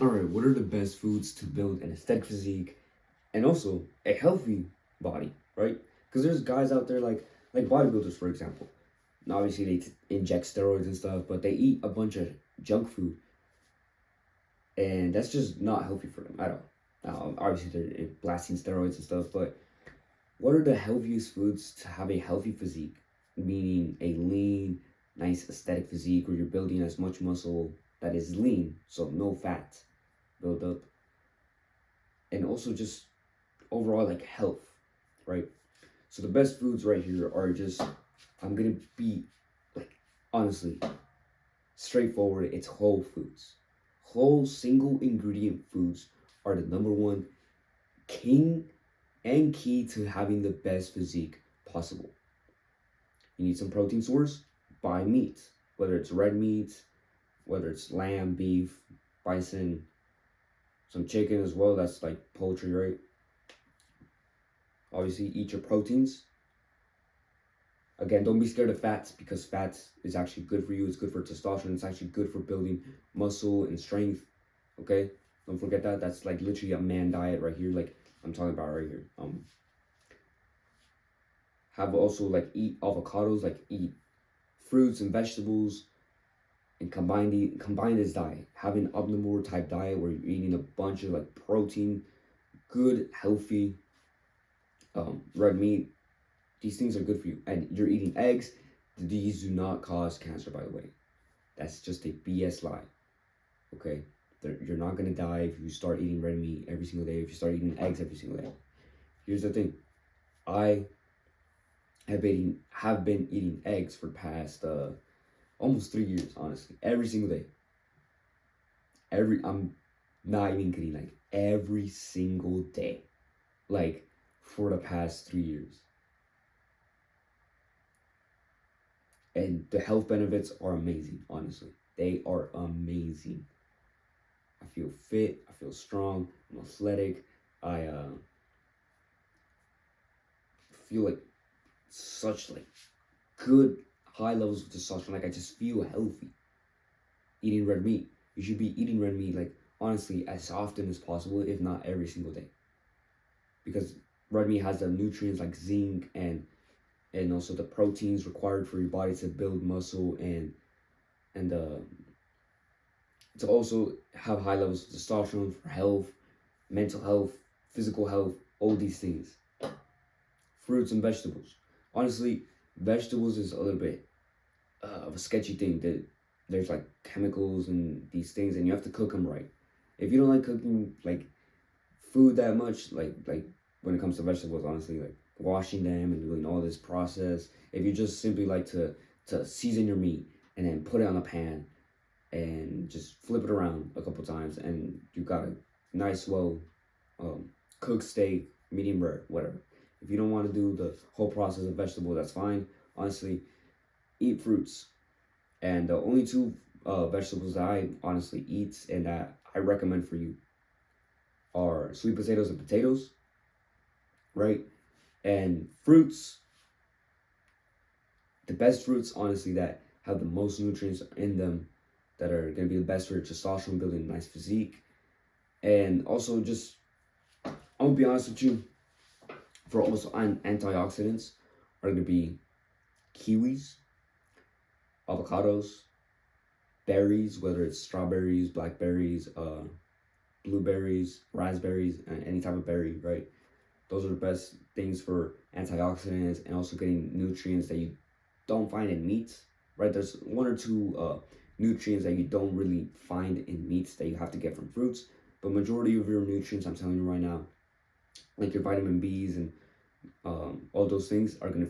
All right, what are the best foods to build an aesthetic physique and also a healthy body, right? Because there's guys out there like bodybuilders, for example. Now, obviously, they inject steroids and stuff, but they eat a bunch of junk food, and that's just not healthy for them at all. Now, obviously, they're blasting steroids and stuff, but what are the healthiest foods to have a healthy physique? Meaning a lean, nice aesthetic physique where you're building as much muscle that is lean, so no fat build up, and also just overall like health, right? So the best foods right here are just, I'm gonna be like, honestly, straightforward. It's whole foods. Whole single ingredient foods are the number one king and key to having the best physique possible. You need some protein source, buy meat, whether it's red meat, whether it's lamb, beef, bison, some chicken as well. That's like poultry, right? Obviously, eat your proteins. Again, don't be scared of fats because fat is actually good for you. It's good for testosterone. It's actually good for building muscle and strength. Okay, don't forget that. That's like literally a man diet right here. Like I'm talking about right here. Have also like eat avocados, like eat fruits and vegetables, and combine this diet. Have an omnivore type diet where you're eating a bunch of like protein, good healthy red meat. These things are good for you, and you're eating eggs. These do not cause cancer, by the way. That's just a BS lie. Okay, you're not gonna die if you start eating red meat every single day. If you start eating eggs every single day. Here's the thing, I have been eating eggs for the past almost 3 years, honestly, every single day. I'm not even kidding, like every single day, like for the past 3 years. And the health benefits are amazing, honestly. They are amazing. I feel fit, I feel strong, I'm athletic. I feel like such like good high levels of testosterone. Like I just feel healthy. Eating red meat. You should be eating red meat like honestly as often as possible, if not every single day. Because red meat has the nutrients like zinc and also the proteins required for your body to build muscle and to also have high levels of testosterone for health, mental health, physical health, all these things. Fruits and vegetables. Honestly, vegetables is a little bit of a sketchy thing. That there's like chemicals and these things, and you have to cook them right. If you don't like cooking like food that much, like when it comes to vegetables, honestly, like washing them and doing all this process. If you just simply like to season your meat and then put it on a pan and just flip it around a couple times, and you got a nice, well cooked steak, medium rare, whatever. If you don't want to do the whole process of vegetable, that's fine. Honestly, eat fruits. And the only two vegetables that I honestly eat and that I recommend for you are sweet potatoes and potatoes, right? And fruits, the best fruits, honestly, that have the most nutrients in them, that are going to be the best for your testosterone, building a nice physique. And also, just, I'm going to be honest with you, for also antioxidants, are going to be kiwis, avocados, berries, whether it's strawberries, blackberries, blueberries, raspberries, and any type of berry, right? Those are the best things for antioxidants and also getting nutrients that you don't find in meats, right? There's one or two nutrients that you don't really find in meats that you have to get from fruits, but majority of your nutrients, I'm telling you right now, like your vitamin B's and all those things you're gonna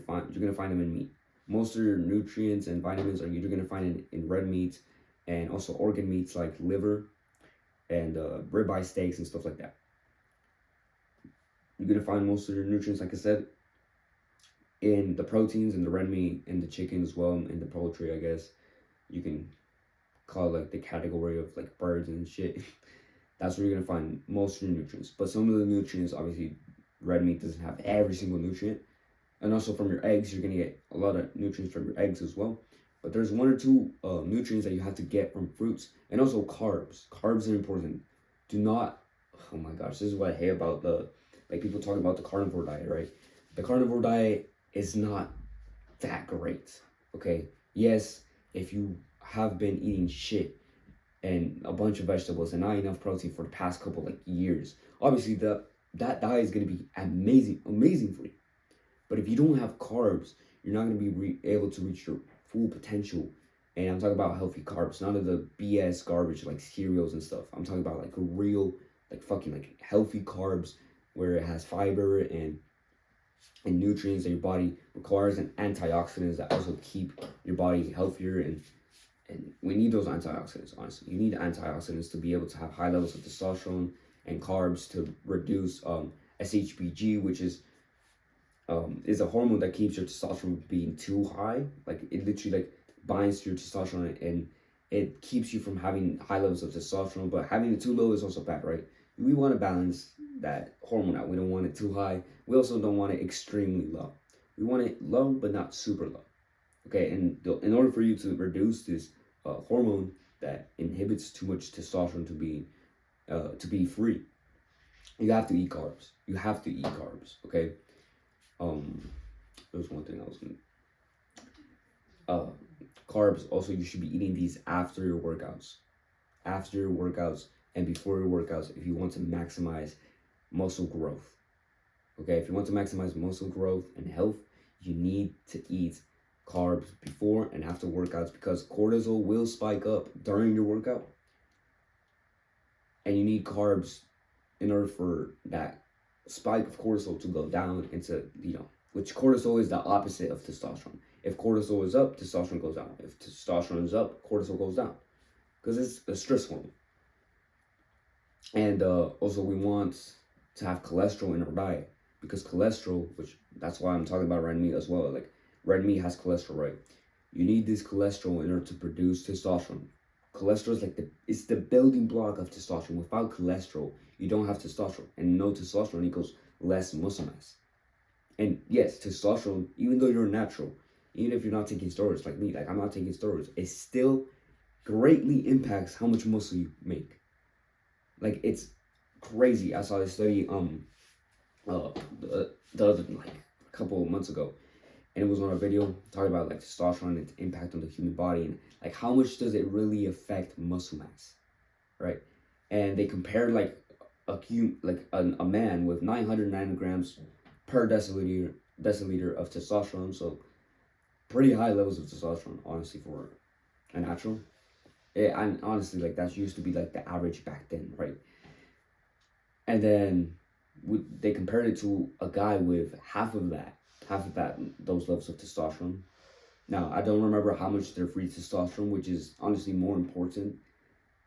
find them in meat. Most of your nutrients and vitamins are you're gonna find in red meat and also organ meats like liver and ribeye steaks and stuff like that. You're gonna find most of your nutrients, like I said, in the proteins and the red meat and the chicken as well, and the poultry, I guess you can call it like the category of like birds and shit. That's where you're gonna find most of your nutrients. But some of the nutrients, obviously, red meat doesn't have every single nutrient. And also from your eggs, you're gonna get a lot of nutrients from your eggs as well. But there's one or two nutrients that you have to get from fruits, and also carbs. Carbs are important. Do not, oh my gosh, this is what I hate about the, like people talking about the carnivore diet, right? The carnivore diet is not that great, okay? Yes, if you have been eating shit and a bunch of vegetables and not enough protein for the past couple like years, obviously that diet is gonna be amazing for you. But if you don't have carbs, you're not gonna be able to reach your full potential. And I'm talking about healthy carbs, none of the BS garbage like cereals and stuff. I'm talking about like a real, like fucking like healthy carbs where it has fiber and nutrients that your body requires and antioxidants that also keep your body healthier and we need those antioxidants, honestly. You need antioxidants to be able to have high levels of testosterone and carbs to reduce SHBG, which is a hormone that keeps your testosterone being too high. Like it literally like binds to your testosterone and it keeps you from having high levels of testosterone, but having it too low is also bad, right? We want to balance that hormone out. We don't want it too high. We also don't want it extremely low. We want it low, but not super low. Okay, and in order for you to reduce this hormone that inhibits too much testosterone to be free, you have to eat carbs. You have to eat carbs. Okay. There's one thing I was gonna. Carbs. Also, you should be eating these after your workouts, and before your workouts if you want to maximize muscle growth. Okay, if you want to maximize muscle growth and health, you need to eat carbs before and after workouts because cortisol will spike up during your workout, and you need carbs in order for that spike of cortisol to go down into, which cortisol is the opposite of testosterone. If cortisol is up, testosterone goes down. If testosterone is up, cortisol goes down because it's a stress hormone. And also we want to have cholesterol in our diet because cholesterol, which that's why I'm talking about red meat as well. Like red meat has cholesterol, right? You need this cholesterol in order to produce testosterone. Cholesterol is like it's the building block of testosterone. Without cholesterol, you don't have testosterone, and no testosterone equals less muscle mass. And yes, testosterone, even though you're natural, even if you're not taking steroids like me, like I'm not taking steroids, it still greatly impacts how much muscle you make. Like it's crazy. I saw this study the other like a couple of months ago, and it was on a video talking about like testosterone and its impact on the human body and like how much does it really affect muscle mass, right? And they compared like a man with 900 nanograms per deciliter of testosterone, so pretty high levels of testosterone, honestly, for a natural. And honestly, like that used to be like the average back then, right? And then they compared it to a guy with half of those levels of testosterone. Now, I don't remember how much their free testosterone, which is honestly more important,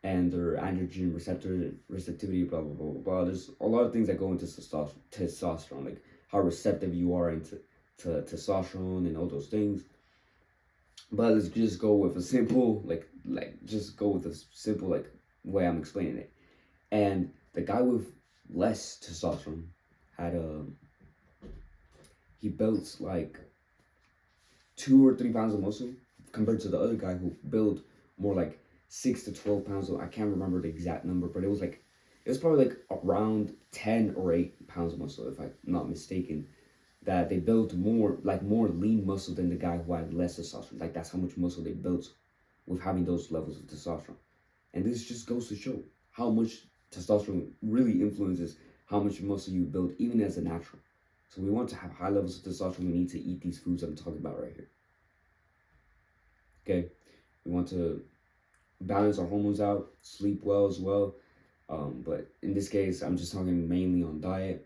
and their androgen receptivity, blah, blah, blah, blah, blah. There's a lot of things that go into testosterone, like how receptive you are into testosterone and all those things. But let's just go with a simple, way I'm explaining it. And the guy with less testosterone had he built like 2 or 3 pounds of muscle compared to the other guy who built more like 6 to 12 pounds of, I can't remember the exact number, but it was probably like around 10 or 8 pounds of muscle, if I'm not mistaken, that they built more lean muscle than the guy who had less testosterone. Like that's how much muscle they built with having those levels of testosterone. And this just goes to show how much testosterone really influences how much muscle you build, even as a natural. So we want to have high levels of testosterone. We need to eat these foods I'm talking about right here. Okay, we want to balance our hormones out, sleep well as well. But in this case, I'm just talking mainly on diet.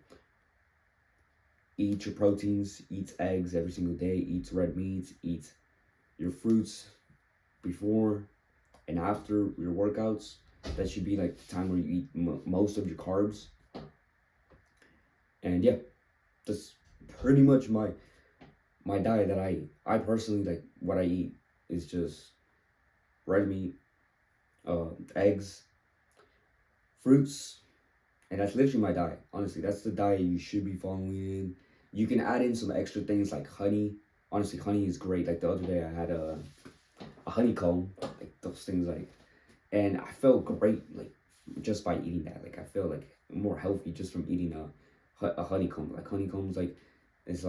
Eat your proteins, eat eggs every single day, eat red meats, eat your fruits before and after your workouts. That should be like the time where you eat most of your carbs. And yeah, that's pretty much my diet that I personally like. What I eat is just red meat, eggs, fruits, and that's literally my diet. Honestly, that's the diet you should be following. You can add in some extra things like honey. Honestly, honey is great. Like the other day, I had a honeycomb, like those things, like, and I felt great. Like just by eating that. Like I feel like more healthy just from eating a honeycomb. Like honeycombs, it's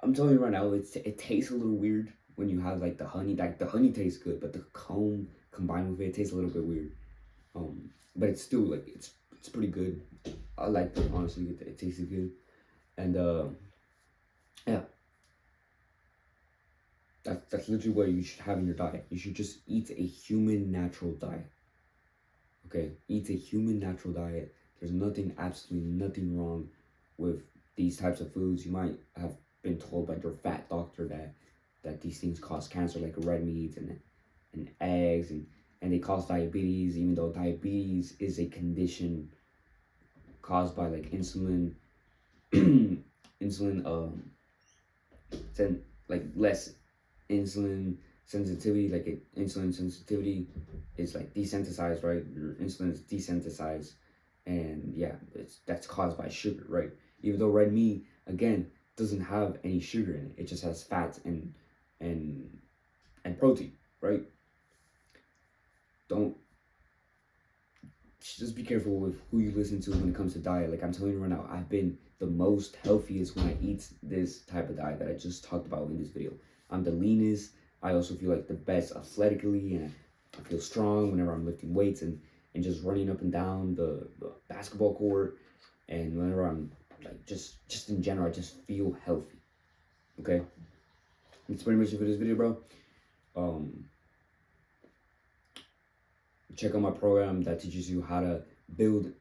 I'm telling you right now, it tastes a little weird when you have like the honey. Like the honey tastes good, but the comb combined with it tastes a little bit weird. But it's still like it's pretty good. I like it honestly. It tasted good, and yeah, that's literally what you should have in your diet. You should just eat a human natural diet. Okay, eat a human natural diet. There's nothing, absolutely nothing wrong with these types of foods. You might have been told by your fat doctor that these things cause cancer, like red meat and eggs, and they cause diabetes, even though diabetes is a condition caused by like insulin insulin like less insulin sensitivity, like insulin sensitivity is like desensitized, right? Your insulin is desensitized, and yeah, that's caused by sugar, right? Even though red meat again doesn't have any sugar in it, it just has fats and and protein, right? Don't Just be careful with who you listen to when it comes to diet. Like I'm telling you right now, I've been the most healthiest when I eat this type of diet that I just talked about in this video. I'm the leanest. I also feel like the best athletically, and I feel strong whenever I'm lifting weights and just running up and down the basketball court, and whenever I'm like just in general, I just feel healthy. Okay, that's pretty much it for this video, bro. Check out my program that teaches you how to build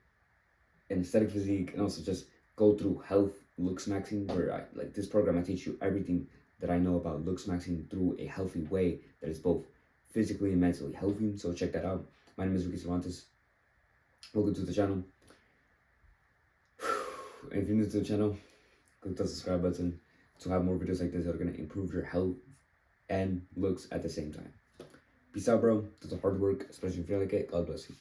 an aesthetic physique, and also just go through health looks maxing, where this program I teach you everything that I know about looks maxing through a healthy way that is both physically and mentally healthy. So check that out. My name is Ricky Cervantes. Welcome to the channel. And if you're new to the channel, click the subscribe button to have more videos like this that are going to improve your health and looks at the same time. Peace out, bro. Do the hard work, especially if you feel like it. God bless you.